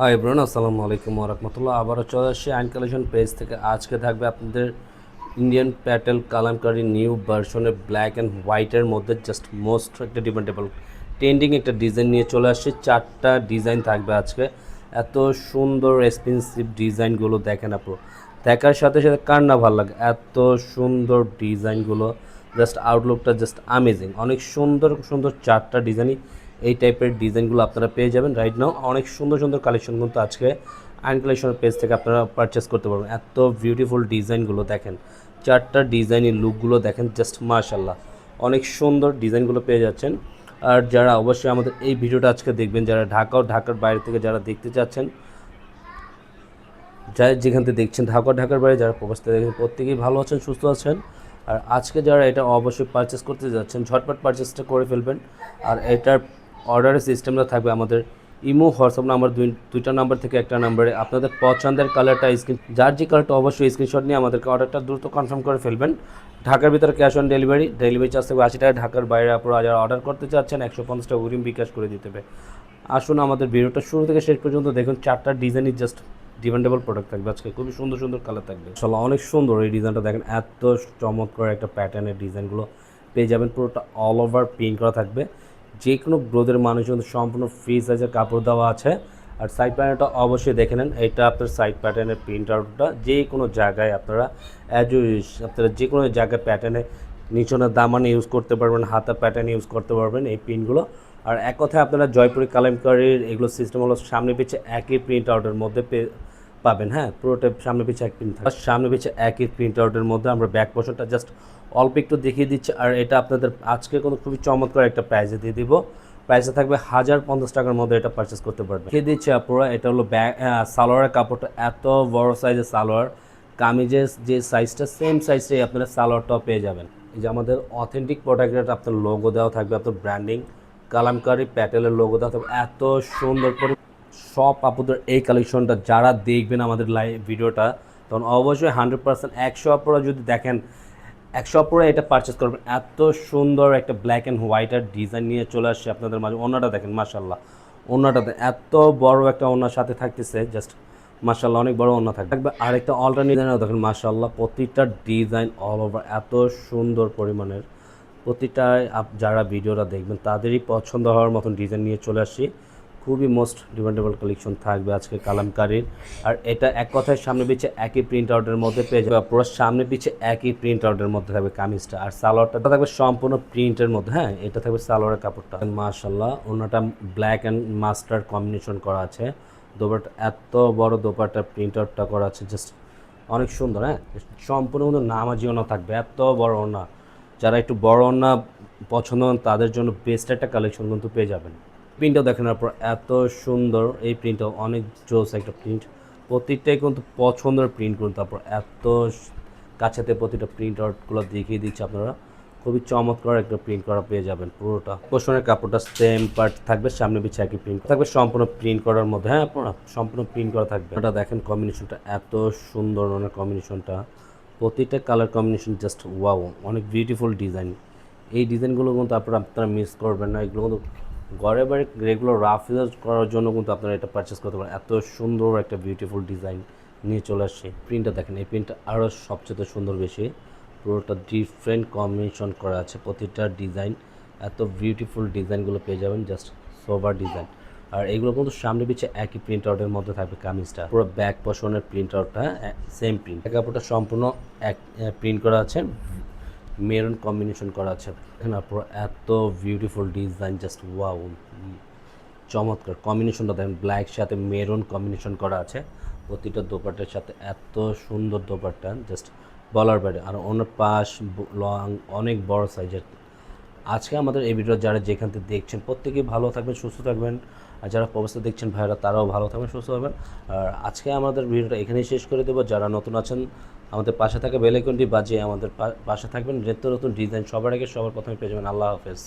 Hi everyone, আসসালামু আলাইকুম ওয়া রাহমাতুল্লাহ। আবারও চলে আসছি আইন কালেকশন পেজ থেকে। আজকে থাকবে আপনাদের ইন্ডিয়ান প্যাটেল কালামকারী নিউ ভার্সনের ব্ল্যাক অ্যান্ড হোয়াইটের মধ্যে জাস্ট মোস্ট একটা ডিমান্ডেবল ট্রেন্ডিং একটা ডিজাইন নিয়ে চলে আসছে। 4টা ডিজাইন থাকবে আজকে। এত সুন্দর এক্সপেন্সিভ ডিজাইনগুলো দেখেন আপু, দেখার সাথে সাথে কার না ভালো লাগে। এত সুন্দর ডিজাইনগুলো, জাস্ট আউটলুকটা জাস্ট আমেজিং। অনেক সুন্দর সুন্দর 4টা ডিজাইনই এই টাইপের ডিজাইনগুলো আপনারা পেয়ে যাবেন রাইট নাও। অনেক সুন্দর সুন্দর কালেকশন কিন্তু আজকে আইন কালেকশনের পেজ থেকে আপনারা পারচেস করতে পারবেন। এত বিউটিফুল ডিজাইনগুলো দেখেন, 4টা ডিজাইনের লুকগুলো দেখেন, জাস্ট মাশাল্লাহ অনেক সুন্দর ডিজাইনগুলো পেয়ে যাচ্ছেন। আর যারা অবশ্যই আমাদের এই ভিডিওটা আজকে দেখবেন, যারা ঢাকা ও ঢাকার বাইরে থেকে যারা দেখতে চাচ্ছেন, যারা যেখান থেকে দেখছেন, ঢাকার বাইরে যারা প্রবাস থেকে দেখছেন, প্রত্যেকেই ভালো আছেন, সুস্থ আছেন। আর আজকে যারা এটা অবশ্যই পারচেস করতে যাচ্ছেন, ঝটপট পারচেসটা করে ফেলবেন। আর এটার অর্ডারের সিস্টেমটা থাকবে আমাদের ইমো হোয়াটসঅ্যাপ নাম্বার দুইটা নাম্বার থেকে একটা নাম্বারে আপনাদের পছন্দের কালারটা যার যে কালারটা অবশ্যই স্ক্রিনশট নিয়ে আমাদেরকে অর্ডারটা দ্রুত কনফার্ম করে ফেলবেন। ঢাকার ভিতরে ক্যাশ অন ডেলিভারি চার্জ থাকবে 80 টাকা। ঢাকার বাইরে আপনারা যারা অর্ডার করতে চাচ্ছেন 150 টাকা অগ্রিম বিকাশ করে দিতে হবে। আসুন আমাদের ভিডিওটা শুরু থেকে শেষ পর্যন্ত দেখুন। 4টা ডিজাইনই জাস্ট ডিমান্ডেবল প্রোডাক্ট থাকবে আজকে, খুবই সুন্দর সুন্দর কালার থাকবে। আসলে অনেক সুন্দর এই ডিজাইনটা দেখেন, এত চমৎকার একটা প্যাটার্নের ডিজাইনগুলো পেয়ে যাবেন। পুরোটা অল ওভার প্রিন্ট করা থাকবে। যে কোনো গ্রোথের মানুষ কিন্তু সম্পূর্ণ ফ্রি সাইজের কাপড় দেওয়া আছে। আর সাইড প্যাটার্নটা অবশ্যই দেখে নেন, এটা আপনার সাইড প্যাটার্নের প্রিন্ট আউটটা যে কোনো জায়গায় আপনারা আপনারা যে কোনো জায়গায় প্যাটার্নে নিচনের দামানে ইউজ করতে পারবেন, হাতা প্যাটার্ন ইউজ করতে পারবেন এই প্রিন্টগুলো। আর এক কথায় আপনারা জয়পুরি কালামকারীর এগুলো সিস্টেম হলো সামনে পিছে একই প্রিন্ট আউটের মধ্যে পাবেন। হ্যাঁ, পুরোটা সামনে পিছে এক প্রিন্ট থাকবে, সামনে পিছে একই প্রিন্ট আউটের মধ্যে। আমরা ব্যাক পোর্শনটা জাস্ট অল্প একটু দেখিয়ে দিচ্ছি। আর এটা আপনাদের আজকে কোনো খুবই চমৎকার একটা প্রাইসে দিয়ে দিব। প্রাইসে থাকবে 1050 টাকার মধ্যে এটা পারচেস করতে পারবেন। দেখিয়ে দিচ্ছি আপনারা, এটা হলো সালোয়ারের কাপড়টা, এত বড় সাইজের সালোয়ার। কামিজের যে সাইজটা সেম সাইজটাই আপনারা সালোয়ারটাও পেয়ে যাবেন। এই যে আমাদের অথেন্টিক প্রোডাক্টের আপনার লোগো দেওয়া থাকবে, আপনার ব্র্যান্ডিং কালামকারী প্যাটেলের লোগো দেওয়া থাকবে। এত সুন্দর করে সব আপুদের এই কালেকশনটা যারা দেখবেন আমাদের লাইভ ভিডিওটা, তখন অবশ্যই 100% 100 আপুরা যদি দেখেন 100 আপুরা এটা পারচেস করবেন। এত সুন্দর একটা ব্ল্যাক অ্যান্ড হোয়াইটের ডিজাইন নিয়ে চলে আসছে আপনাদের মাঝে। ওনাটা দেখেন মাশাল্লাহ, ওনাটাতে এত বড় একটা ওনার সাথে থাকতেছে, জাস্ট মাশাল্লাহ অনেক বড় ওনা থাকবে। আরেকটা অল্টারনেট ডিজাইনও দেখেন মাশাল্লাহ, প্রতিটা ডিজাইন অল ওভার এত সুন্দর পরিমাণের। প্রতিটা যারা ভিডিওটা দেখবেন তাদেরই পছন্দ হওয়ার মতন ডিজাইন নিয়ে চলে আসছি। খুবই মোস্ট ডিমান্ডেবল কালেকশন থাকবে আজকে কালামকারীর। আর এটা এক কথায় সামনে পিছে একই প্রিন্ট আউটের মধ্যে পেয়ে যাবে। পুরো সামনে পিছে একই প্রিন্ট আউটের মধ্যে থাকবে কামিজটা। আর সালোয়ারটা থাকবে সম্পূর্ণ প্রিন্টের মধ্যে। হ্যাঁ, এটা থাকবে সালোয়ারের কাপড়টা মাশাল্লাহ। ওনাটা ব্ল্যাক অ্যান্ড মাস্টার্ড কম্বিনেশন করা আছে। দোপাট্টা এত বড় দোপাট্টা প্রিন্ট আউটটা করা আছে, জাস্ট অনেক সুন্দর। হ্যাঁ, সম্পূর্ণ কিন্তু নামাজি ওনা থাকবে, এত বড় ওনা। যারা একটু বড় ওনা পছন্দ করেন তাদের জন্য বেস্ট একটা কালেকশন কিন্তু পেয়ে যাবেন। প্রিন্টটাও দেখেন পর এত সুন্দর, এই প্রিন্টটাও অনেক জোস একটা প্রিন্ট। প্রত্যেকটাই কিন্তু পছন্দের প্রিন্ট করুন। তারপর এত কাছেতে প্রতিটা প্রিন্ট আউটগুলো দেখিয়ে দিচ্ছে আপনারা। খুবই চমৎকার একটা প্রিন্ট করা পেয়ে যাবেন। পুরোটা পোষণের কাপড়টা সেম পার্ট থাকবে, সামনে পিছিয়ে একই প্রিন্ট থাকবে, সম্পূর্ণ প্রিন্ট করার মধ্যে। হ্যাঁ, আপনারা সম্পূর্ণ প্রিন্ট করা থাকবে। ওটা দেখেন কম্বিনেশনটা এত সুন্দর, মানে কম্বিনেশনটা প্রতিটা কালার কম্বিনেশন জাস্ট ওয়াও, অনেক বিউটিফুল ডিজাইন। এই ডিজাইনগুলো কিন্তু আপনারা মিস করবেন না। এগুলো কিন্তু ঘরে বাড়ি রেগুলার রাফ ইউজ করার জন্য কিন্তু আপনারা এটা পারচেস করতে পারেন। এত সুন্দর একটা বিউটিফুল ডিজাইন নিয়ে চলে আসছে। প্রিন্টটা দেখেন, এই প্রিন্টটা আরও সবচেয়ে সুন্দর বেশি। পুরোটা ডিফারেন্ট কম্বিনেশন করা আছে প্রতিটা ডিজাইন। এত বিউটিফুল ডিজাইনগুলো পেয়ে যাবেন, জাস্ট সোভার ডিজাইন। আর এগুলো কিন্তু সামনে পিছিয়ে একই প্রিন্ট আউটের মধ্যে থাকবে কামিজটা। পুরো ব্যাক পোর্শনের প্রিন্ট আউটটা সেম প্রিন্ট। কাপড়টা সম্পূর্ণ এক প্রিন্ট করা আছে, মেরুন কম্বিনেশন করা আছে। এখানে পুরো এত বিউটিফুল ডিজাইন, জাস্ট ওয়াও, চমৎকার কম্বিনেশনটা দেখেন। ব্ল্যাক সাথে মেরুন কম্বিনেশন করা আছে প্রতিটা দোপাট্টার সাথে। এত সুন্দর দোপাট্টা, জাস্ট বলার বাইরে। আর অন্য পাশ লং অনেক বড় সাইজের। আজকে আমাদের এই ভিডিও যারা যেখান থেকে দেখছেন প্রত্যেকেই ভালো থাকবেন, সুস্থ থাকবেন। আর যারা প্রবাসে দেখছেন ভাইরা, তারাও ভালো থাকবেন, সুস্থ থাকবেন। আর আজকে আমাদের ভিডিওটা এখানেই শেষ করে দেবো। যারা নতুন আছেন আমাদের পাশে থাকা বেল আইকনটি বাজিয়ে আমাদের পাশে থাকবেন। নিত্য নতুন ডিজাইন সবার আগে সবার প্রথমে পেয়ে যাবেন। আল্লাহ হাফেজ।